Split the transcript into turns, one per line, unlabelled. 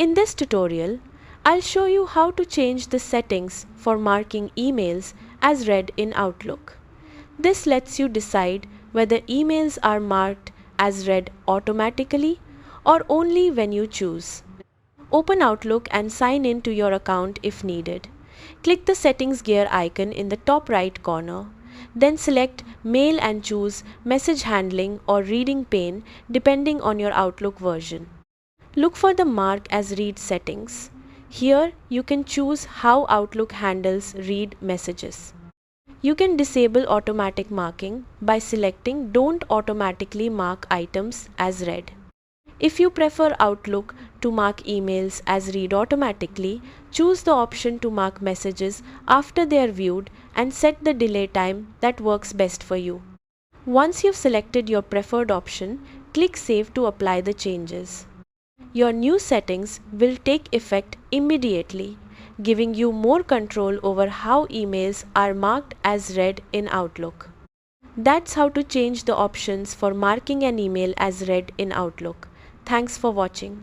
In this tutorial, I'll show you how to change the settings for marking emails as read in Outlook. This lets you decide whether emails are marked as read automatically or only when you choose. Open Outlook and sign in to your account if needed. Click the settings gear icon in the top right corner. Then select Mail and choose Message Handling or Reading Pane depending on your Outlook version. Look for the Mark as Read settings. Here you can choose how Outlook handles read messages. You can disable automatic marking by selecting Don't automatically mark items as read. If you prefer Outlook to mark emails as read automatically, choose the option to mark messages after they are viewed and set the delay time that works best for you. Once you've selected your preferred option, click Save to apply the changes. Your new settings will take effect immediately, giving you more control over how emails are marked as read in Outlook. That's how to change the options for marking an email as read in Outlook. Thanks for watching.